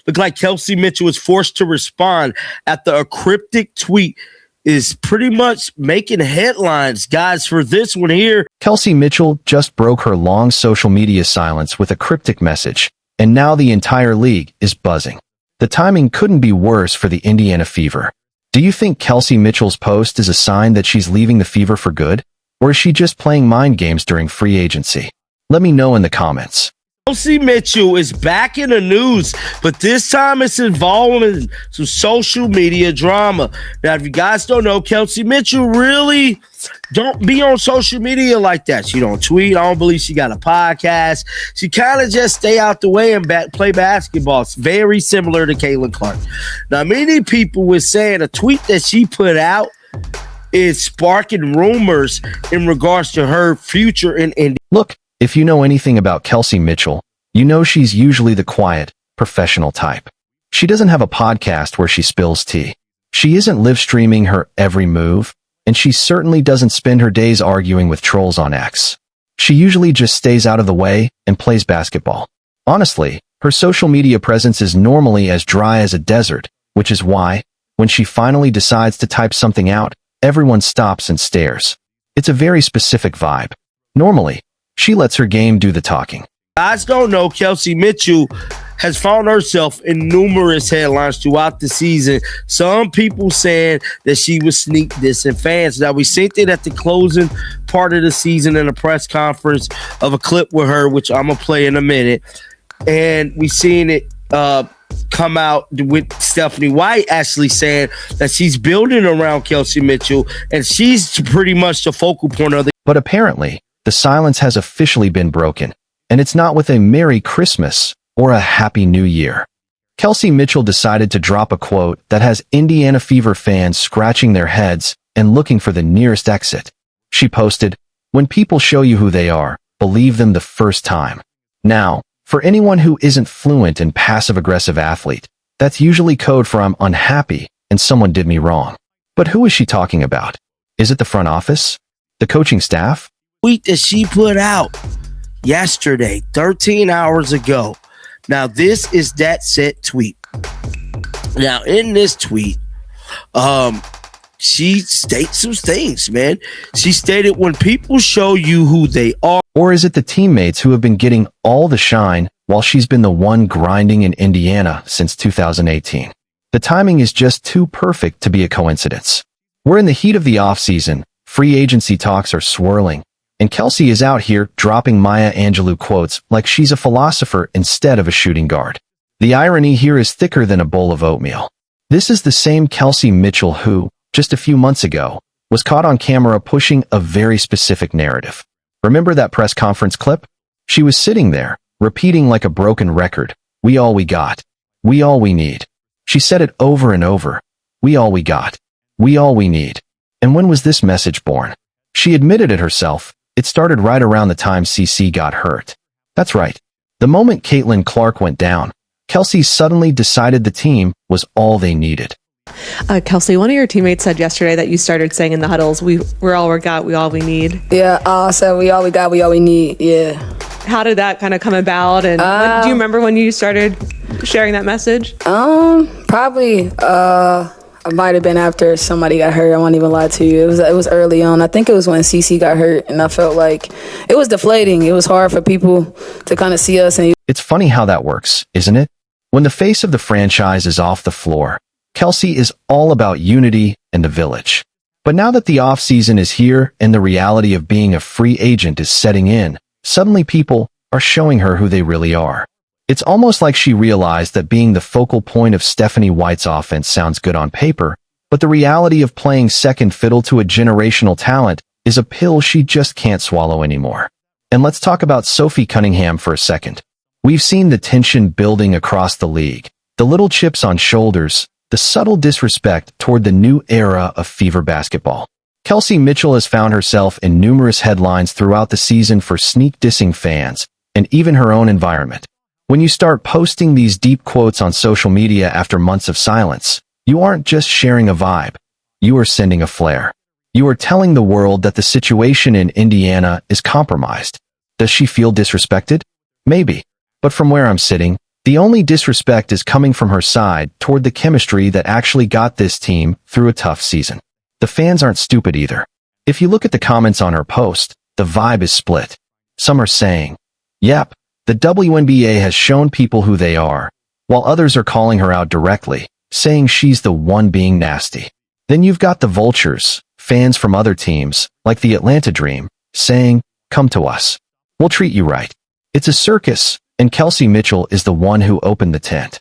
Looked like Kelsey Mitchell was forced to respond after a cryptic tweet is pretty much making headlines, guys, for this one here. Kelsey Mitchell just broke her long social media silence with a cryptic message, and now the entire league is buzzing. The timing couldn't be worse for the Indiana Fever. Do you think Kelsey Mitchell's post is a sign that she's leaving the Fever for good? Or is she just playing mind games during free agency? Let me know in the comments. Kelsey Mitchell is back in the news, but this time it's involving some social media drama. Now, if you guys don't know, Kelsey Mitchell really don't be on social media like that. She don't tweet. I don't believe she got a podcast. She kind of just stay out the way and play basketball. It's very similar to Caitlin Clark. Now, many people were saying a tweet that she put out is sparking rumors in regards to her future in India. Look, if you know anything about Kelsey Mitchell, you know she's usually the quiet, professional type. She doesn't have a podcast where she spills tea. She isn't live streaming her every move, and she certainly doesn't spend her days arguing with trolls on X. She usually just stays out of the way and plays basketball. Honestly, her social media presence is normally as dry as a desert, which is why, when she finally decides to type something out, everyone stops and stares. It's a very specific vibe. Normally, she lets her game do the talking. Guys don't know, Kelsey Mitchell has found herself in numerous headlines throughout the season. Some people saying that she was sneak dissing fans. Now, we seen it at the closing part of the season in a press conference of a clip with her, which I'm going to play in a minute. And we seen it come out with Stephanie White actually saying that she's building around Kelsey Mitchell, and she's pretty much the focal point of the. But apparently, the silence has officially been broken, and it's not with a Merry Christmas or a Happy New Year. Kelsey Mitchell decided to drop a quote that has Indiana Fever fans scratching their heads and looking for the nearest exit. She posted, "When people show you who they are, believe them the first time." Now, for anyone who isn't fluent in passive-aggressive athlete, that's usually code for I'm unhappy and someone did me wrong. But who is she talking about? Is it the front office? The coaching staff? Tweet that she put out yesterday, 13 hours ago. Now, this is that set tweet. Now, in this tweet, she states some things, man. She stated, when people show you who they are. Or is it the teammates who have been getting all the shine while she's been the one grinding in Indiana since 2018? The timing is just too perfect to be a coincidence. We're in the heat of the offseason, free agency talks are swirling, and Kelsey is out here dropping Maya Angelou quotes like she's a philosopher instead of a shooting guard. The irony here is thicker than a bowl of oatmeal. This is the same Kelsey Mitchell who, just a few months ago, was caught on camera pushing a very specific narrative. Remember that press conference clip? She was sitting there, repeating like a broken record, "We all we got. We all we need." She said it over and over. We all we got. We all we need. And when was this message born? She admitted it herself. It started right around the time CC got hurt. That's right. The moment Caitlin Clark went down, Kelsey suddenly decided the team was all they needed. Kelsey, one of your teammates said yesterday that you started saying in the huddles, we're all we got, we all we need. Yeah, I said we all we got, we all we need, yeah. How did that kind of come about? And do you remember when you started sharing that message? Probably, I might have been after somebody got hurt. I won't even lie to you. It was early on. I think it was when CC got hurt, and I felt like it was deflating. It was hard for people to kind of see us. And it's funny how that works, isn't it? When the face of the franchise is off the floor, Kelsey is all about unity and the village. But now that the offseason is here and the reality of being a free agent is setting in, suddenly people are showing her who they really are. It's almost like she realized that being the focal point of Stephanie White's offense sounds good on paper, but the reality of playing second fiddle to a generational talent is a pill she just can't swallow anymore. And let's talk about Sophie Cunningham for a second. We've seen the tension building across the league, the little chips on shoulders, the subtle disrespect toward the new era of Fever basketball. Kelsey Mitchell has found herself in numerous headlines throughout the season for sneak dissing fans, and even her own environment. When you start posting these deep quotes on social media after months of silence, you aren't just sharing a vibe. You are sending a flare. You are telling the world that the situation in Indiana is compromised. Does she feel disrespected? Maybe. But from where I'm sitting, The only disrespect is coming from her side toward the chemistry that actually got this team through a tough season. The fans aren't stupid either. If you look at the comments on her post, the vibe is split. Some are saying, "Yep, the WNBA has shown people who they are," while others are calling her out directly, saying she's the one being nasty. Then you've got the vultures, fans from other teams, like the Atlanta Dream, saying, "Come to us. We'll treat you right." It's a circus, and Kelsey Mitchell is the one who opened the tent.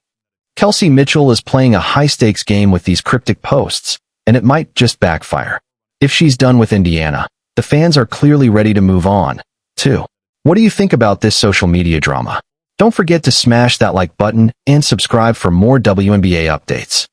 Kelsey Mitchell is playing a high-stakes game with these cryptic posts, and it might just backfire. If she's done with Indiana, the fans are clearly ready to move on, too. What do you think about this social media drama? Don't forget to smash that like button and subscribe for more WNBA updates.